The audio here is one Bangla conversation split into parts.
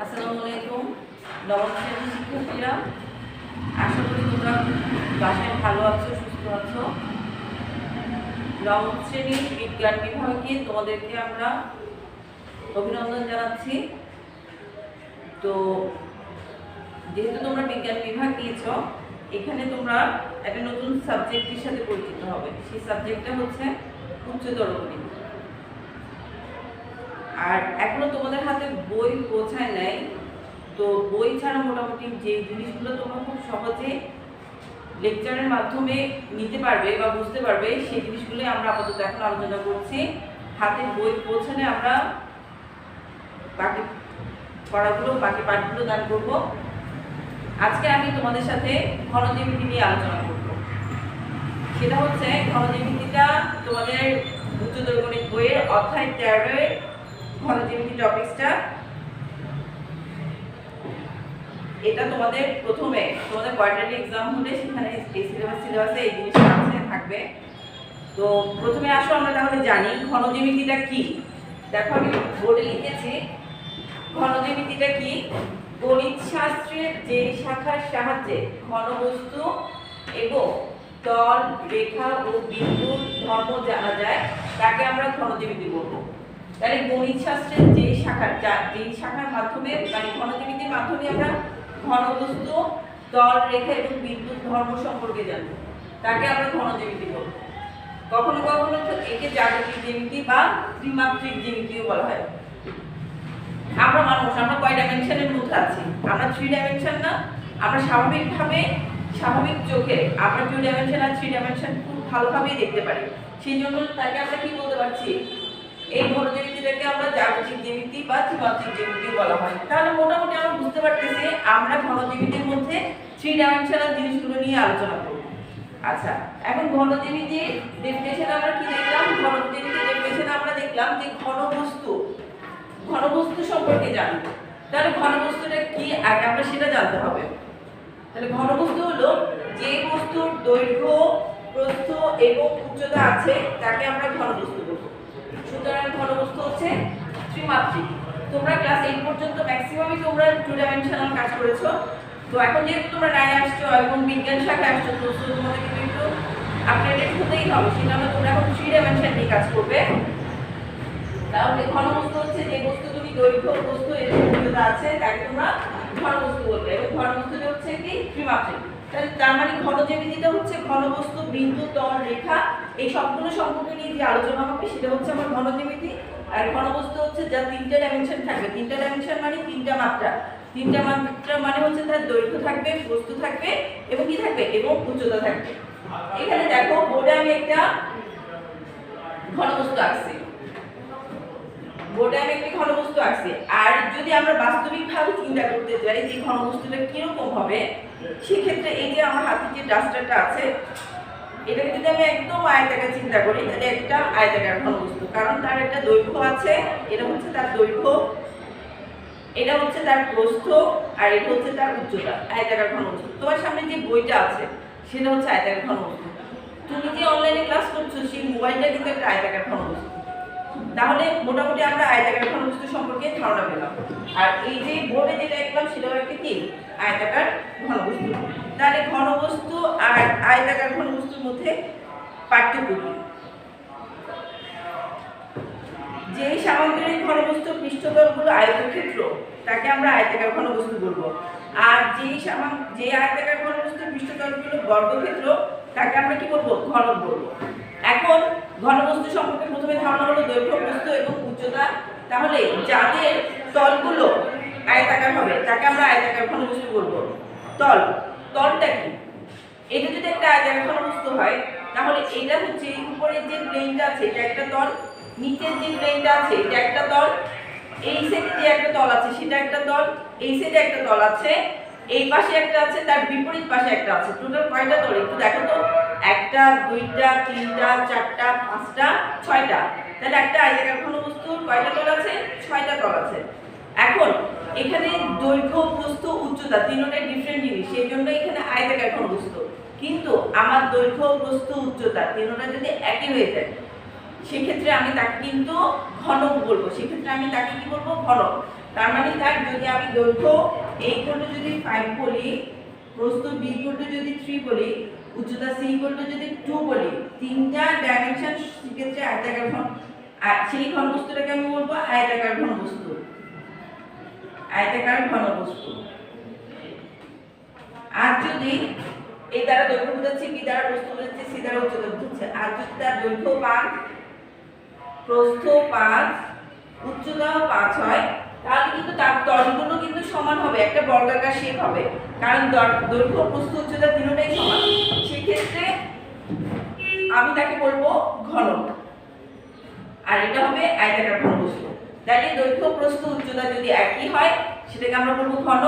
আসসালামু আলাইকুম। নবম শ্রেণীর শিক্ষার্থীরা, আশা করি তোমরা বাসায় ভালো আছো, সুস্থ আছো। নবম শ্রেণীর বিজ্ঞান বিভাগে তোমাদেরকে আমরা অভিনন্দন জানাচ্ছি। তো যেহেতু তোমরা বিজ্ঞান বিভাগ নিয়েছ, এখানে তোমরা একটা নতুন সাবজেক্টের সাথে পরিচিত হবে। সেই সাবজেক্টটা হচ্ছে উচ্চতর গণিত। আর এখনো তোমাদের হাতে বই পৌঁছায় নাই, তো বই ছাড়া মোটামুটি যে জিনিসগুলো তোমরা খুব সহজে লেকচারের মাধ্যমে নিতে পারবে বা বুঝতে পারবে, সেই জিনিসগুলোই আমরা আপাতত এখন আলোচনা করছি। হাতে বই পৌঁছালে আমরা বাকি পড়াগুলো, বাকি পাঠগুলো দান করব। আজকে আমি তোমাদের সাথে ঘনজ্যামিতি নিয়ে আলোচনা করব। সেটা হচ্ছে ঘনজ্যামিতিটা তোমাদের উচ্চতর গণিত বইয়ের অধ্যায় 13 ঘনজ্যামিতি টপিকসটা। এটা তোমাদের প্রথমে তোমাদের কোয়ার্টারলি এক্সাম হলে সেখানে এই সিলেবাসে এই জিনিসটা আছে, থাকবে। তো প্রথমে আসো আমরা তাহলে জানি ঘনজ্যামিতিটা কি। দেখো আমি বোর্ডে লিখেছি, ঘনজ্যামিতিটা কি? গণিত শাস্ত্রের যে শাখার সাহায্যে ঘনবস্তু এবং তল, রেখা ও বিন্দুর ধর্ম জানা যায় তাকে আমরা ঘনজ্যামিতি বলবো। তাহলে গণিত শাস্ত্রের যে শাখার মাধ্যমে, মানে ঘনজ্যামিতির মাধ্যমে আমরা ঘনবস্তু, তল, রেখা এবং বিন্দুর ধর্ম সম্পর্কে জানবো, তাকে আমরা ঘনজ্যামিতি বলবো। কখনো কখনো একে জাগতিক জ্যামিতি বা ত্রিমাত্রিক জ্যামিতিও বলা হয়। আমরা মানুষ, আমরা কয় ডাইমেনশনের মধ্যে আছি? আমরা 3 ডাইমেনশন না। আমরা স্বাভাবিক চোখে আমরা 2 ডাইমেনশন আর 3 ডাইমেনশন খুব ভালোভাবেই দেখতে পারি। সেই জন্য তাকে আমরা কি বলতে পারছি? এই ঘনজ্যামিতিটাকে আমরা জাগতিক জ্যামিতি বা ত্রিমাত্রিক জ্যামিতিও বলা হয়। তাহলে মোটামুটি আমরা বুঝতে পারতেছি আমরা ঘনজ্যামিতির মধ্যে 3 ডাইমেনশনাল জিনিসগুলো নিয়ে আলোচনা করব। আচ্ছা, এখন ঘনজ্যামিতির ডেফিনিশন আমরা কি দেখলাম? ঘনজ্যামিতির ডেফিনিশন আমরা দেখলাম যে ঘনবস্তু সম্পর্কে জানবো। তাহলে ঘনবস্তুটা কি আগে আমরা সেটা জানতে হবে। তাহলে ঘনবস্তু হলো যে বস্তুর দৈর্ঘ্য, প্রস্থ এবং উচ্চতা আছে তাকে আমরা ঘনবস্তু বলবো। সুতরাং ঘনবস্তু হচ্ছে ত্রিমাত্রিক। তোমরা ক্লাস 8 পর্যন্ত ম্যাক্সিমামই তোমরা 2 ডাইমেনশনাল কাজ করেছো। তো এখন যেহেতু তোমরা 9 আসছো এবং বিজ্ঞান শাখায় আসছো, তো তোমাদের কিন্তু একটু আপডেটেড হতেই হবে। সেটা হলো তোমরা এখন 3 ডাইমেনশন নিয়ে কাজ করবে। তাহলে ঘনবস্তু হচ্ছে যে বস্তুগুলি দৈর্ঘ্য, প্রস্থ এবং উচ্চতা আছে তাকে তোমরা ঘনবস্তু বলবে। এবং ঘনবস্তুটা হচ্ছে কি? ত্রিমাত্রিক। তার মানে ঘনজ্যামিতিটা হচ্ছে ঘনবস্তু, বিন্দু, তল, রেখা এই সবগুলো সম্পর্কে নিয়ে যে আলোচনা হবে সেটা হচ্ছে আমার ঘনজ্যামিতি। আর ঘনবস্তু হচ্ছে যার 3টা ডাইমেনশন থাকবে। 3টা ডাইমেনশন মানে 3টা মাত্রা। 3টা মাত্রা মানে হচ্ছে তার দৈর্ঘ্য থাকবে, প্রস্থ থাকবে এবং কি থাকবে? এবং উচ্চতা থাকবে। এখানে দেখো বোর্ডে আমি একটা ঘনবস্তু আঁকছি। আর যদি আমরা বাস্তবিকভাবে চিন্তা করতে যাই যে ঘনবস্তুটা কিরকম হবে, সেক্ষেত্রে এই যে আমার হাতে যে ডাস্টারটা আছে, এটাকে যদি আমি একদম আয়তাকার চিন্তা করি, তাহলে একটা আয়তাকার ঘনবস্তু, কারণ তার একটা দৈর্ঘ্য আছে, এটা হচ্ছে তার দৈর্ঘ্য, এটা হচ্ছে তার প্রস্থ, আর এটা হচ্ছে তার উচ্চতা। আয়তাকার ঘনবস্তু। তোমার সামনে যে বইটা আছে সেটা হচ্ছে আয়তাকার ঘনবস্তু। তুমি যে অনলাইনে ক্লাস করছো সেই মোবাইলটা কিন্তু একটা আয়তাকার ঘনবস্তু। তাহলে মোটামুটি আমরা আয়তাকার ঘনবস্তু সম্পর্কে ধারণা পেলাম। আর এই যে বোর্ডে যেটা দেখলাম সেটাও একটা কি? আয়তাকার ঘনবস্তু। তাহলে ঘনবস্তু আর আয়তাকার ঘনবস্তুর মধ্যে পার্থক্য কি? যে সামান্তরিক ঘনবস্তুর পৃষ্ঠতলগুলো আয়তক্ষেত্র তাকে আমরা আয়তাকার ঘনবস্তু বলবো। আর যে আয়তাকার ঘনবস্তুর পৃষ্ঠতলগুলো বর্গক্ষেত্র তাকে আমরা কি বলবো? ঘনক বলবো। এখন ঘনবস্তু সম্পর্কে প্রথমে ধারণা হলো দৈর্ঘ্য, প্রস্থ এবং উচ্চতা। তাহলে যাদের তলগুলো আয়তাকার হবে তাকে আমরা আয়তাকার ঘনবস্তু বলবো। তলটা কি? এটা যদি একটা আয়তাকার ঘনবস্তু হয় তাহলে এটা হচ্ছে উপরের যে প্লেনটা আছে এটা একটা তল, নিচের যে প্লেনটা আছে এটা একটা তল, এই সাইডে যে একটা তল আছে সেটা একটা তল, এই সাইডে একটা তল আছে, এই পাশে একটা আছে, তার বিপরীত পাশে একটা আছে। টোটাল কয়টা তল একটু দেখো তো? 1টা, 2টা, 3টা, 4টা, 5টা, 6টা। তাহলে একটা আয়তাকার ঘনবস্তুর কয়টা তল আছে? 6টা তল আছে। এখন এখানে দৈর্ঘ্য, প্রস্থ, উচ্চতা তিনটাই ডিফারেন্ট জিনিস, সেই জন্য এখানে আয়তাকার ঘনবস্তু। কিন্তু আমার দৈর্ঘ্য, প্রস্থ, উচ্চতা তিনটা যদি একই হয়ে যায় সেক্ষেত্রে আমি তাকে কিন্তু ঘনক বলবো। সেক্ষেত্রে আমি তাকে কি বলবো? ঘনক। তার মানে তার যদি আমি দৈর্ঘ্য a যদি 5 বলি, প্রস্থ b যদি 3 বলি, উচ্চতা c যদি 2 বলি, তিনটা ডাইমেনশন সেক্ষেত্রে আয়তাকার ঘন, আর সেই ঘনবস্তুটাকে আমি বলবো আয়তাকার ঘনবস্তু। আয়তাকার ঘনবস্তু। আর যদি এই দ্বারা দৈর্ঘ্য বোঝাচ্ছে, b দ্বারা প্রস্থ বোঝাচ্ছে, c দ্বারা উচ্চতা বোঝাচ্ছে, আর যদি তার দৈর্ঘ্য 5, প্রস্থ 5, উচ্চতাও 5 হয়, তাহলে কিন্তু তার তলগুলো কিন্তু সমান হবে, একটা বর্গাকার শেপ হবে, কারণ দৈর্ঘ্য, প্রস্থ, উচ্চতা তিনটাই সমান। সেই ক্ষেত্রে আমি তাকে বলবো ঘন, আর এটা হবে আয়তাকার ঘনবস্তু। তাহলে দৈর্ঘ্য, প্রস্থ, উচ্চতা যদি একই হয় সেটাকে আমরা বলবো ঘন,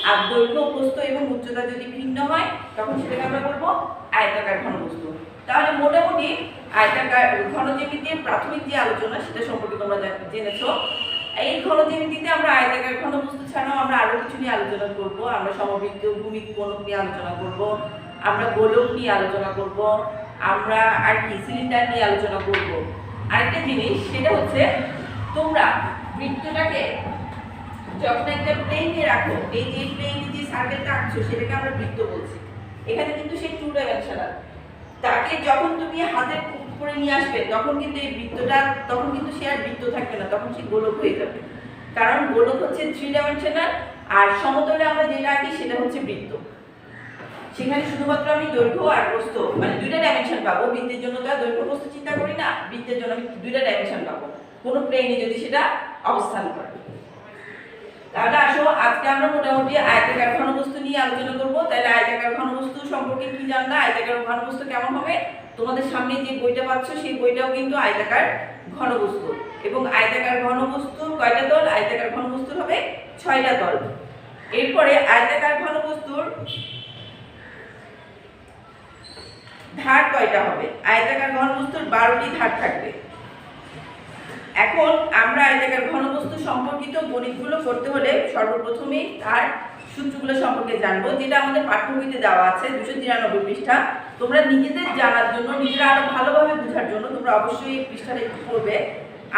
আর দৈর্ঘ্য, প্রস্থ এবং উচ্চতা যদি ভিন্ন হয় তখন সেটাকে আমরা বলবো আয়তাকার ঘনবস্তু। তাহলে মোটামুটি আয়তাকার ঘনজ্যামিতির প্রাথমিক যে আলোচনা সেটা সম্পর্কে তোমরা জেনেছো। এই ঘনজ্যামিতিতে আমরা আয়তাকার ঘনবস্তু ছাড়াও আমরা আরো কিছু নিয়ে আলোচনা করব। আমরা সমবৃত্ত, ভূমিক কোণক নিয়ে আলোচনা করব, আমরা গোলক নিয়ে আলোচনা করব, আমরা আর কি সিলিন্ডার নিয়ে আলোচনা করব। আরেকটা জিনিস সেটা হচ্ছে, তোমরা বৃত্তটাকে যখন একটা প্লেনে রাখো, এই যে প্লেনে যে সার্কেলটা আঁকছো সেটাকে আমরা বৃত্ত বলছি। এখানে কিন্তু সে 2 ডাইমেনশনাল। তাকে যখন তুমি হাতের উপরে নিয়ে আসবে তখন কিন্তু এই বৃত্তটা, তখন কিন্তু সে আর বৃত্ত থাকবে না, তখন সে গোলক হয়ে যাবে। কারণ গোলক হচ্ছে 3 ডাইমেনশনাল, আর সমতলে আমরা যেটা আঁকি সেটা হচ্ছে বৃত্ত। সেখানে শুধুমাত্র আমি দৈর্ঘ্য আর প্রস্থ মানে 2টা ডাইমেনশন পাবো। বৃত্তের জন্য তো দৈর্ঘ্য প্রস্থ চিন্তা করি না, বৃত্তের জন্য আমি 2টা ডাইমেনশন পাবো কোনো প্লেনে যদি সেটা অবস্থান করে। তাহলে আসো আজকে আমরা মোটামুটি আয়তাকার ঘনবস্তু নিয়ে আলোচনা করব। তাহলে আয়তাকার ঘনবস্তু সম্পর্কে কি জানলা, আয়তাকার ঘনবস্তু কেমন হবে? তোমাদের সামনে যে বইটা পাচ্ছ সেই বইটাও কিন্তু আয়তাকার ঘনবস্তু, এবং আয়তাকার ঘনবস্তুর কয়টা তল? আয়তাকার ঘনবস্তুর হবে 6টা তল। এরপরে আয়তাকার ঘনবস্তুর ধার কয়টা হবে? আয়তাকার ঘনবস্তুর 12টি ধার থাকবে। এখন আমরা আয়তাকার ঘনবস্তু সম্পর্কিত গণিতগুলো করতে হলে সর্বপ্রথমেই তার সূত্রগুলো সম্পর্কে জানবো, যেটা আমাদের পাঠ্যবইতে দেওয়া আছে 293 পৃষ্ঠা। তোমরা নিজেদের জানার জন্য, নিজেরা আরো ভালোভাবে বোঝার জন্য তোমরা অবশ্যই এই পৃষ্ঠাটা একটু পড়বে।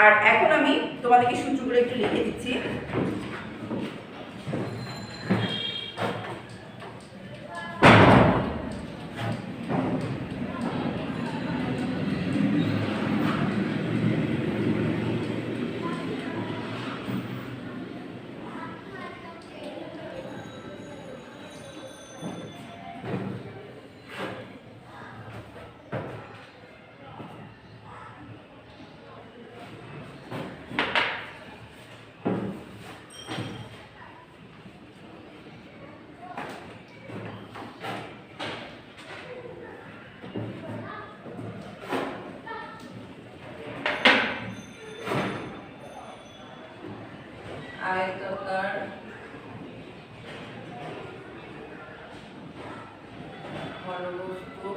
আর এখন আমি তোমাদেরকে সূত্রগুলো একটু লিখে দিচ্ছি। আয়তাকার ঘনবস্তু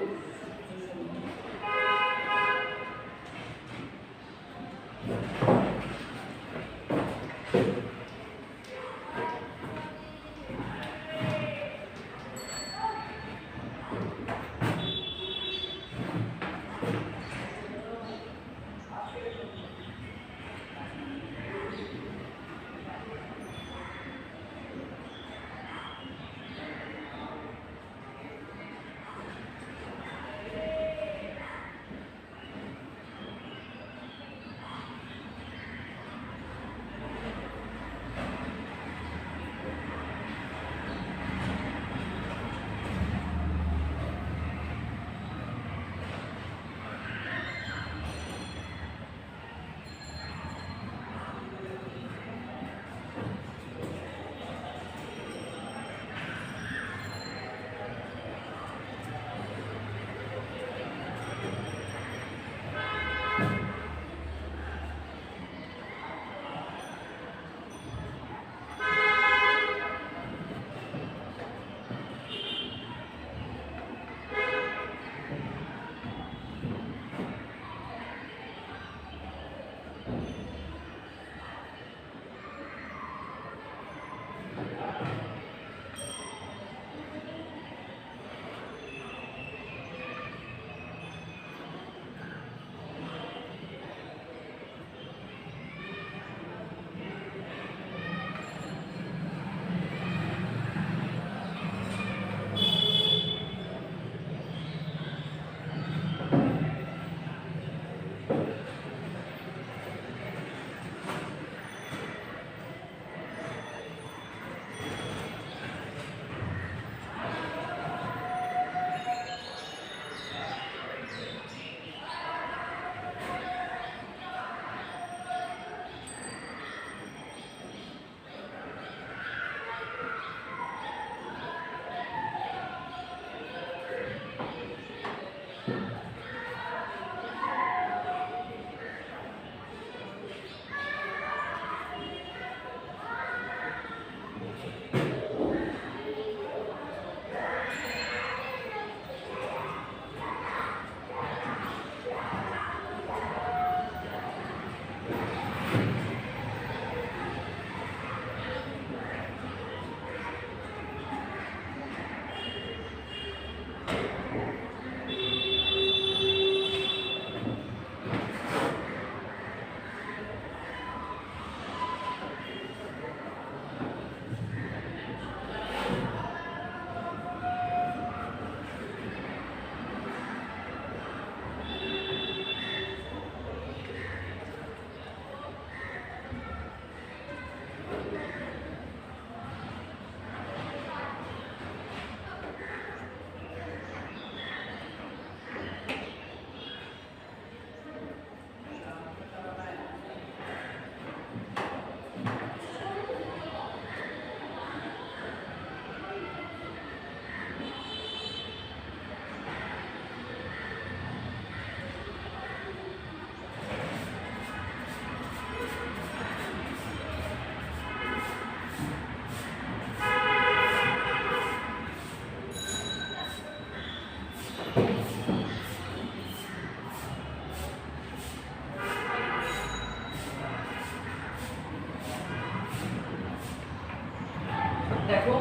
দেখো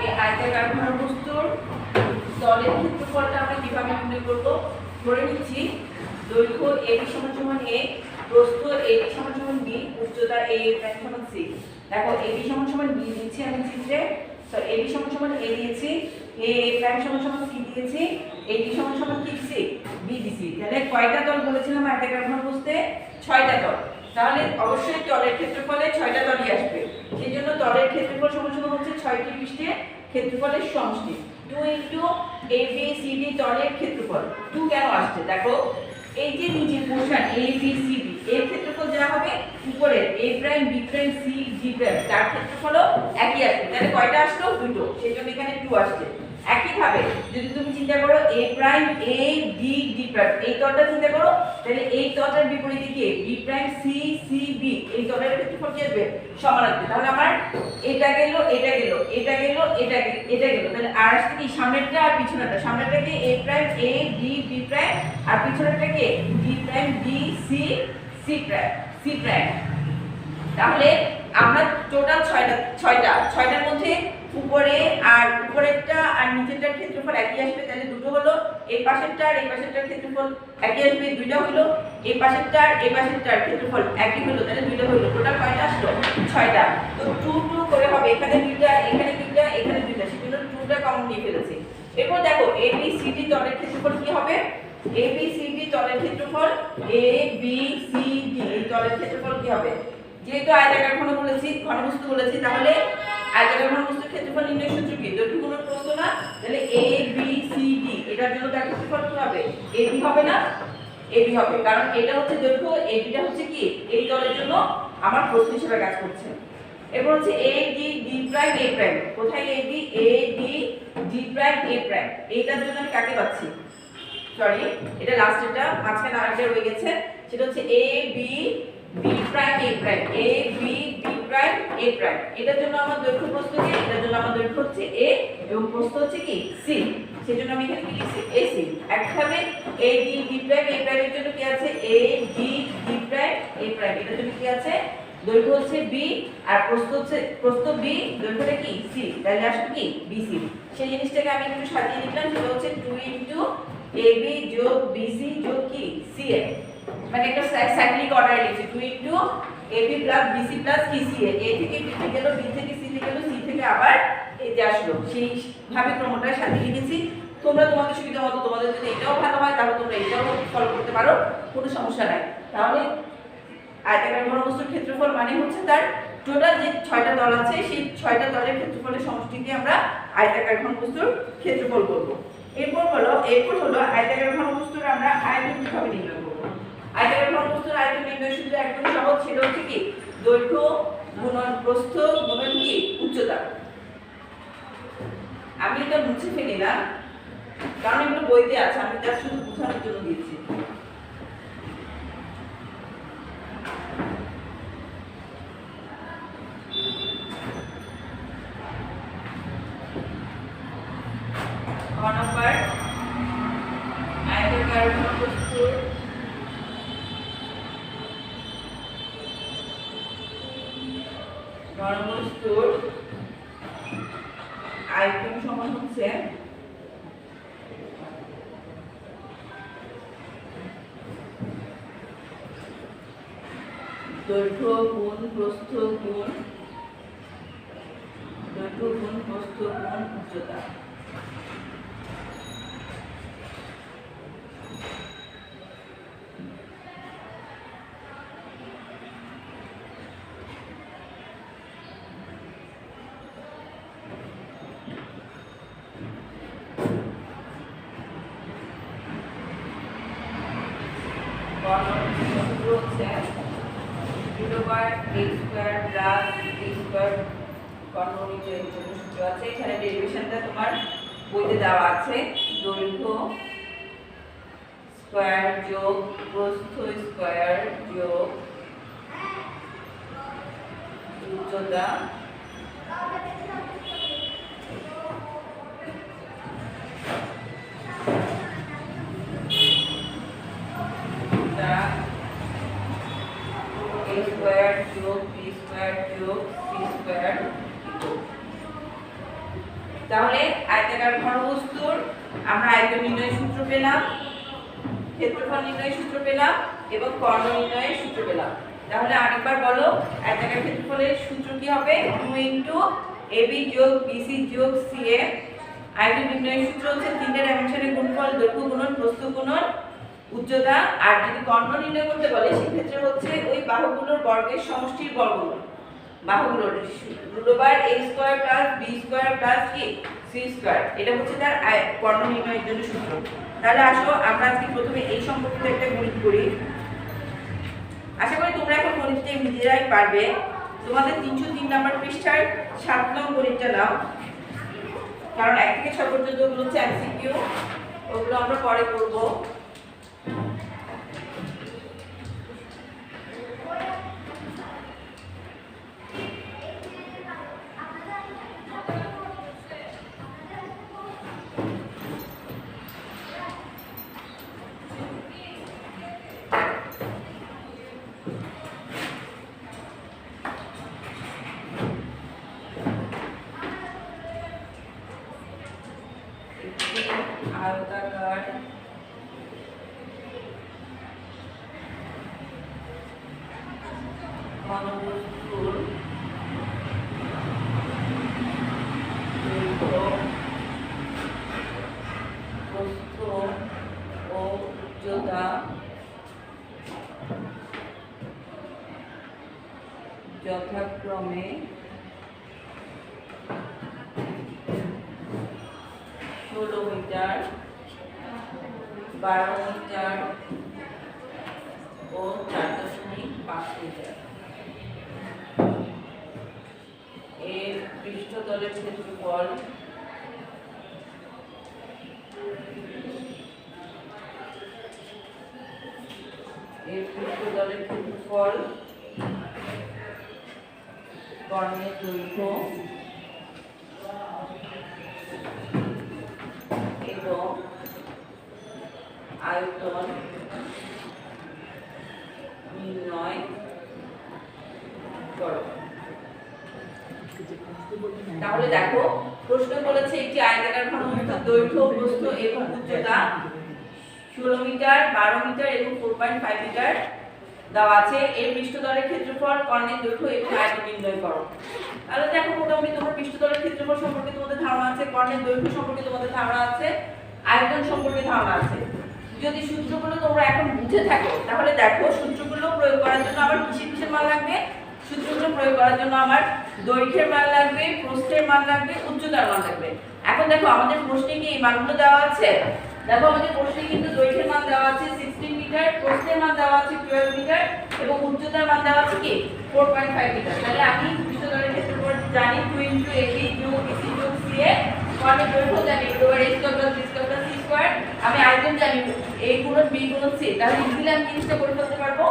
এই আয়তাকার ঘনবস্তুর তলের ক্ষেত্রফলটা আমরা কিভাবে নির্ণয় করব? ধরে নিচ্ছি দৈর্ঘ্য AB সমান A, প্রস্থ AB সমান B, উচ্চতা A প্রাইম সমান C। দেখো AB সমান B দিচ্ছি আমি চিত্রে, তো AB সমান A দিয়েছি, A প্রাইম সমান C দিয়েছি, AD সমান কি দিছি? B দিছি। তাহলে কয়টা তল বলেছিলাম আয়তাকার ঘনবস্তুতে? 6টা তল। তাহলে অবশ্যই তলের ক্ষেত্রফলে 6টা তলই আসবে। সেজন্য তলের ক্ষেত্রফল সমান হচ্ছে 6টি পৃষ্ঠের ক্ষেত্রফলের সমষ্টি। 2 ইনটু ABCD তলের ক্ষেত্রফল। 2 কেন আসছে? দেখো এই যে নিচের পোরশন ABCD এর ক্ষেত্রফল যা হবে উপরের A prime B prime C D prime তার ক্ষেত্রফলও একই আসবে। তাহলে কয়টা আসলো? দুটো। সেজন্য এখানে 2 আসছে। একইভাবে যদি তুমি চিন্তা করো A prime A D D prime এই তলটা চিন্তা করো, তাহলে এই তলটার বিপরীতে কি B prime C C B এই তলের ক্ষেত্রফল কি আসবে? সমান আসবে। তাহলে আমার এটা গেল এটা গেল এটা গেল এটা গেল, তাহলে আর আসছে কি? সামনেরটা আর পিছনেরটা। সামনেরটা কি A prime A D B prime আর পিছনেরটা কি D prime D C C prime C prime. তাহলে আমরা টোটাল 6টার মধ্যে উপরে আর উপরেরটা আর নিচেরটার ক্ষেত্রফল একই আসবে। তাহলে দুটো হলো, এই পাশেরটা আর এই পাশেরটার ক্ষেত্রফল একই আসবে, দুইটা হলো। এই পাশেরটা আর এই পাশেরটার ক্ষেত্রফল একই হলো, তাহলে দুইটা হলো। টোটাল কয়টা আসলো? 6টা। তো 2 2 করে হবে, এখানে দুইটা এখানে দুইটা এখানে দুইটা, সেজন্য 2টা কমন নিয়ে ফেলেছি। এরপর দেখো ABCD তলের ক্ষেত্রফল কি হবে? ABCD তলের ক্ষেত্রফল ABCD এই তলের ক্ষেত্রফল কি হবে? যেহেতু আয়তাকার ঘনবস্তু বলেছি, তাহলে আয়তাকার ঘনবস্তুর ক্ষেত্রফল নির্ণয় সূত্র কি? দৈর্ঘ্য গুণন প্রস্থ না? তাহলে ABCD এটার জন্য তার ক্ষেত্রফল কি হবে? AB হবে না? AB হবে, কারণ এটা হচ্ছে দৈর্ঘ্য, ABটা হচ্ছে কি এই তলের জন্য আমার প্রস্থ হিসেবে কাজ করছে। এরপর হচ্ছে AD D prime A prime. কোথায় AD AD D prime A prime এইটার জন্য আমি কাকে পাচ্ছি? সরি, এটা লাস্টেরটা, মাঝখানে আরেকটা রয়ে গেছে, সেটা হচ্ছে AB B prime A prime AB B prime A prime. এটার জন্য আমার দৈর্ঘ্য প্রস্থ কি? এটার জন্য আমার দৈর্ঘ্য হচ্ছে A এবং প্রস্থ হচ্ছে কি C। সেজন্য আমি এখানে কি লিখছি? AC। একইভাবে AD D prime A prime এর জন্য কি আছে? AD D prime A prime এটার জন্য কি আছে? দৈর্ঘ্য হচ্ছে B আর প্রস্থ B, দৈর্ঘ্যটা কি C। তাহলে আসবে কি BC। সেই জিনিসটাকে আমি একটু সাজিয়ে লিখলাম, সেটা হচ্ছে 2 ইনটু AB যোগ BC যোগ কি CA, মানে একটা সাইক্লিক অর্ডারে লিখছি। 2 into AB plus BC plus কি CA। A থেকে B তে গেল, B থেকে C তে গেল, C থেকে আবার এই যে আসলো, সেই ভাবে ক্রমটা সাজিয়ে লিখেছি। তোমরা তোমাদের সুবিধা মতো, তোমাদের যদি এটাও ভালো হয় তাহলে তোমরা এটাও ফলো করতে পারো, কোনো সমস্যা নাই। তাহলে আয়তাকার ঘনবস্তুর ক্ষেত্রফল মানে হচ্ছে তার টোটাল যে 6টা তল আছে সেই 6টা তলের ক্ষেত্রফলের সমষ্টিকে আমরা আয়তাকার ঘনবস্তুর ক্ষেত্রফল বলবো। এরপর হলো আয়তাকার ঘনবস্তুর আমরা আয়তন কিভাবে নির্ণয় করব। আয়তাকার ঘনবস্তুর আয়তন নির্ণয় সূত্র একদম সহজ, সেটা হচ্ছে কি দৈর্ঘ্য গুণন প্রস্থ গুণন কি উচ্চতা। আমি এটা মুছে ফেলি না, কারণ এগুলো বইতে আছে, আমি জাস্ট শুধু বোঝানোর জন্য দিচ্ছি। নম্বর আয়তাকার ঘনবস্তুর আয়তন সমান হচ্ছে দৈর্ঘ্য গুণ প্রস্থ গুণ উচ্চতা। এখানে ডেরিভেশনটা তোমার বইতে দেওয়া আছে। দৈর্ঘ্য স্কয়ার যোগ প্রস্থ স্কয়ার যোগ উচ্চতা a স্কয়ার যোগ b স্কয়ার যোগ c স্কয়ার। তাহলে আয়তাকার ঘনবস্তুর আমরা আয়তন নির্ণয়ের সূত্র পেলাম, ক্ষেত্রফল নির্ণয়ের সূত্র পেলাম এবং কর্ণ নির্ণয়ের সূত্র পেলাম। তাহলে আরেকবার বলো, আয়তাকার ক্ষেত্রফলের সূত্র কি হবে? 2 AB যোগ BC যোগ CA। আয়তন নির্ণয়ের সূত্র হচ্ছে তিনটা ডাইমেনশনের গুণফল, দৈর্ঘ্য গুণন প্রস্থ গুণন উচ্চতা। আর যদি কর্ণ নির্ণয় করতে বলে সেক্ষেত্রে হচ্ছে ওই বাহুগুলোর বর্গের সমষ্টির বর্গমূল। বাহুগুলোর √a² + b² কি c², এটা হচ্ছে তার কর্ণ নির্ণয়ের জন্য সূত্র। তাহলে আসো আমরা আজকে প্রথমে এই সম্পর্কিত একটা গণিত করি। আশা করি তোমরা এখন গণিতটা নিজেরাই পারবে। তোমাদের 303 নম্বর পৃষ্ঠার 7 নং গণিতটা নাও, কারণ 1 থেকে 6 পর্যন্ত ওগুলো হচ্ছে এমসিকিউ, ওগুলো আমরা পরে করব। আয়তাকার ঘনবস্তুর প্রস্থ ও উচ্চতা যথাক্রমে 16 মিটার, 12 মিটার ও 4.5 মিটার। এর পৃষ্ঠতলের ক্ষেত্রফল কর্ণের দৈর্ঘ্য এবং আয়তন নির্ণয় করো। তাহলে দেখো, প্রশ্ন বলেছে একটি আয়তাকার ঘনবস্তুর দৈর্ঘ্য, প্রস্থ এবং উচ্চতা 16 মিটার, 12 মিটার এবং 4.5 মিটার দেওয়া আছে। এর পৃষ্ঠতলের ক্ষেত্রফল, কর্ণের দৈর্ঘ্য এবং আয়তন নির্ণয় করো। তাহলে দেখো, মোটামুটি তোমার পৃষ্ঠতলের ক্ষেত্রফল সম্পর্কে তোমাদের ধারণা আছে, কর্ণের দৈর্ঘ্য সম্পর্কে তোমাদের ধারণা আছে, আয়তন সম্পর্কে ধারণা আছে। যদি সূত্রগুলো তোমরা এখন বুঝে থাকো তাহলে দেখো, সূত্রগুলো প্রয়োগ করার জন্য আমার কিসের মান লাগবে? সূত্রগুলো প্রয়োগ করার জন্য আমার দৈর্ঘ্যের মান লাগবে, প্রস্থের মান লাগবে, উচ্চতার মান লাগবে। এখন দেখো, আমাদের প্রশ্নে কি এই মানগুলো দেওয়া আছে? দেখো, আমাদের প্রশ্নে কিন্তু দৈর্ঘ্যের মান দেওয়া আছে 16 মিটার, প্রস্থের মান দেওয়া আছে 12 মিটার এবং উচ্চতার মান দেওয়া আছে কি 4.5 মিটার। তাহলে আমি পৃষ্ঠতলের ক্ষেত্রফল জানি 2 * AB যোগ BC যোগ CA, কর্ণের দৈর্ঘ্য জানি √a² + b² আমি আয়তন জানি a × b × c। তাহলে ইজিলি আমি জিনিসটা করে ফেলতে পারবো।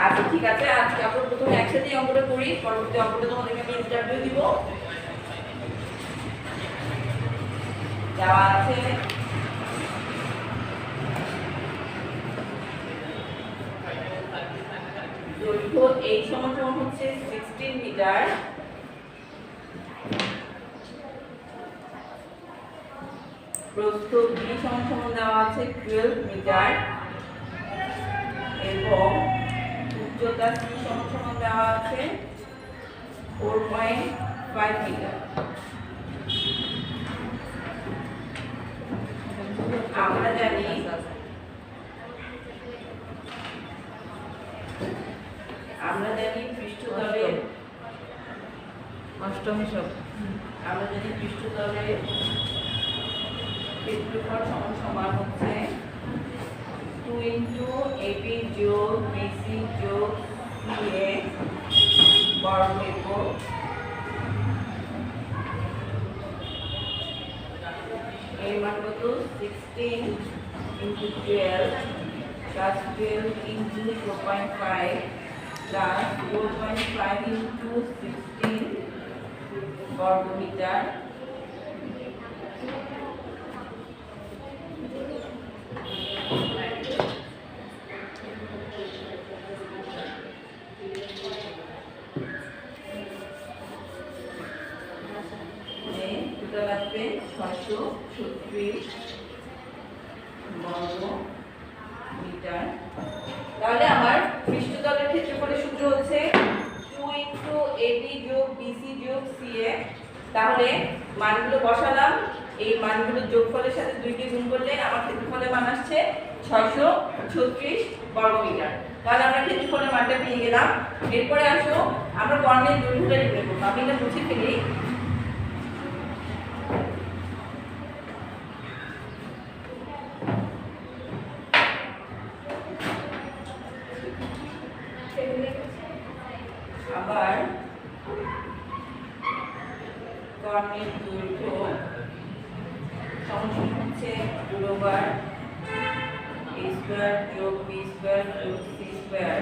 আচ্ছা ঠিক আছে, আজকে আমরা প্রথমে একসাথে অঙ্কটা করি, পরবর্তী অঙ্কটা তোমাদেরকে আমি ইন্টারভিউ দিব। দেওয়া আছে দৈর্ঘ্য এই সমান হচ্ছে 16 মিটার, প্রস্থ b সমান দেওয়া আছে 12 মিটার এবং উচ্চতা c সমান দেওয়া আছে 4.5 মিটার। আমরা জানি পৃষ্ঠতলের ক্ষেত্রফল সমান হচ্ছে 2 * AB যোগ BC যোগ CA বর্গ একক। এর মান কত? 16 × 12 + 12 × 4.5 plus 4.5 into 16 বর্গ মিটার। ক্ষেত্রটা লাগবে 636 বর্গ মিটার। তাহলে আমার পৃষ্ঠতলের ক্ষেত্রফলের সূত্র হচ্ছে 2 AB যোগ BC যোগ CA। তাহলে মানগুলো বসালাম, এই মানগুলো যোগফলের সাথে 2 কে গুণ করলে আমার ক্ষেত্রফলের মান আসছে 636 বর্গ মিটার। তাহলে আমরা ক্ষেত্রফলের মানটা পেয়ে গেলাম। এরপরে আসো আমরা কর্ণের দৈর্ঘ্যটা নির্ণয় করব। আমি এটা মুছে ফেলি। আবার কর্ণের দৈর্ঘ্য সমান হচ্ছে পুরোবার a স্কয়ার যোগ b স্কয়ার যোগ c স্কয়ার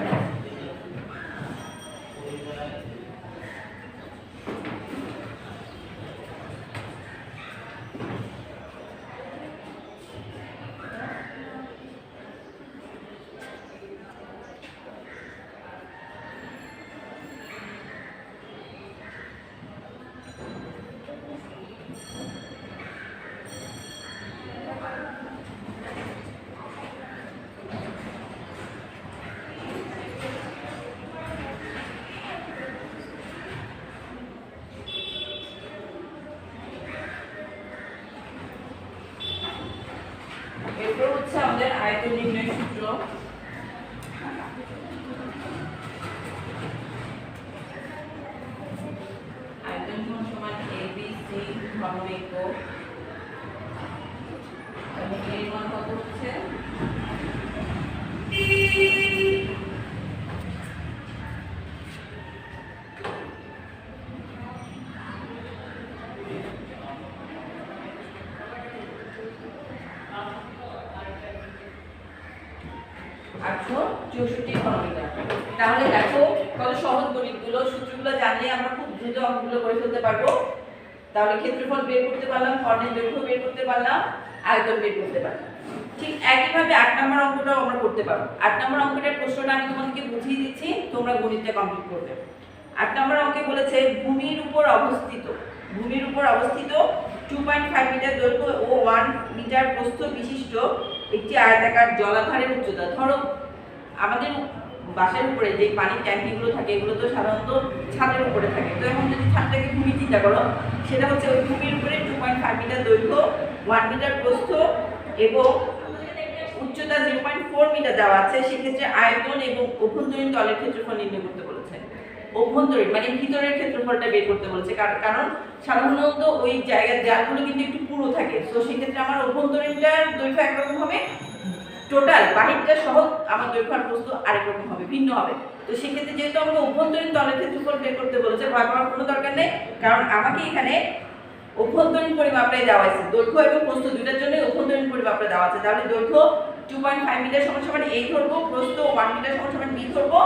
এরপর হচ্ছে আমাদের আয়তন নির্ণয়ের সূত্র। আয়তন সমান ABC ঘন একক। তাহলে এর মান কত হচ্ছে? তাহলে দেখো কত সহজ গণিতগুলো, সূত্রগুলো জানলে আমরা খুব দ্রুত অঙ্কগুলো করে ফেলতে পারবো। তাহলে ক্ষেত্রফল বের করতে পারলাম, কর্ণের দৈর্ঘ্য বের করতে পারলাম, আয়তন বের করতে পারলাম। ঠিক একইভাবে 8 নম্বর অঙ্কটাও আমরা করতে পারবো। 8 নম্বর অঙ্কটার প্রশ্নটা আমি তোমাদেরকে বুঝিয়ে দিচ্ছি, তোমরা গণিতটা কমপ্লিট করবে। 8 নম্বর অঙ্কে বলেছে ভূমির উপর অবস্থিত 2.5 মিটার দৈর্ঘ্য ও 1 মিটার প্রস্থ বিশিষ্ট একটি আয়তাকার জলাধারের উচ্চতা। ধরো আমাদের বাসার উপরে যে পানির ট্যাঙ্কিগুলো থাকে এগুলো তো সাধারণত ছাদের উপরে থাকে। তো এখন যদি ছাদটাকে ভূমি চিন্তা করো, সেটা হচ্ছে ওই ভূমির উপরে 2.5 মিটার দৈর্ঘ্য, 1 মিটার প্রস্থ এবং উচ্চতা 0.4 মিটার দেওয়া আছে। সেক্ষেত্রে আয়তন এবং অভ্যন্তরীণ তলের ক্ষেত্রফল নির্ণয় করতে বলেছে। অভ্যন্তরীণ মানে ভিতরের ক্ষেত্রফলটা বের করতে বলেছে, কারণ সাধারণত ওই জায়গার দেয়ালগুলো কিন্তু একটু পুরো থাকে। তো সেক্ষেত্রে আমার অভ্যন্তরীণটার দৈর্ঘ্য একরকম হবে, টোটাল বাহিরটা সহ আমার দৈর্ঘ্য আর প্রস্থ আরেক রকম হবে, ভিন্ন হবে। তো সেক্ষেত্রে যেহেতু আমাকে অভ্যন্তরীণ তলের ক্ষেত্রফল বের করতে বলেছে, ভয় পাওয়ার কোনো দরকার নেই, কারণ আমাকে এখানে অভ্যন্তরীণ পরিমাপটাই দেওয়া আছে। দৈর্ঘ্য এবং প্রস্থ দুইটার জন্যই অভ্যন্তরীণ পরিমাপটা দেওয়া আছে। তাহলে দৈর্ঘ্য 2.5 মিটার সমান a ধরবো, প্রস্থ 1 মিটার সমান b ধরবো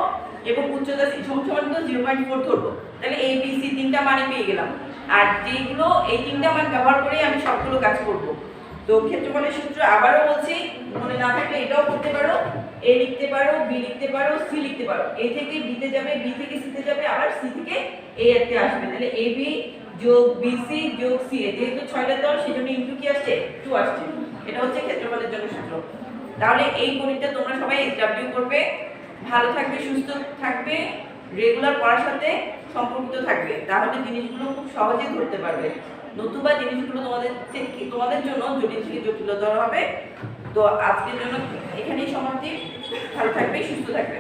এবং উচ্চতা সমান 0.4 ধরবো। তাহলে a b c তিনটা মানে পেয়ে গেলাম। আর যেগুলো এই তিনটা মান ব্যবহার করে আমি সবগুলো কাজ করব। তো ক্ষেত্রফলের সূত্র আবারও বলছি, মনে না থাকলে এটাও করতে পারো, a লিখতে পারো, b লিখতে পারো, c লিখতে পারো। a থেকে b তে যাবে, b থেকে c তে যাবে, আবার c থেকে a তে আসবে। তাহলে ab যোগ bc যোগ ca, যেহেতু 6টা তল সেজন্য ইনটু কি আসছে 2 আসছে। এটা হচ্ছে ক্ষেত্রফলের জন্য সূত্র। তাহলে এই গণিতটা তোমরা সবাই SW করবে, ভালো থাকবে, সুস্থ থাকবে, রেগুলার পড়ার সাথে সম্পর্কিত থাকবে, তাহলে জিনিসগুলো খুব সহজেই ধরতে পারবে। নতুবা জিনিসগুলো তোমাদের জন্য জটিল থেকে জটিলতর হবে। তো আজকের জন্য এখানেই সমাপ্তি। ভালো থাকবে, সুস্থ থাকবে।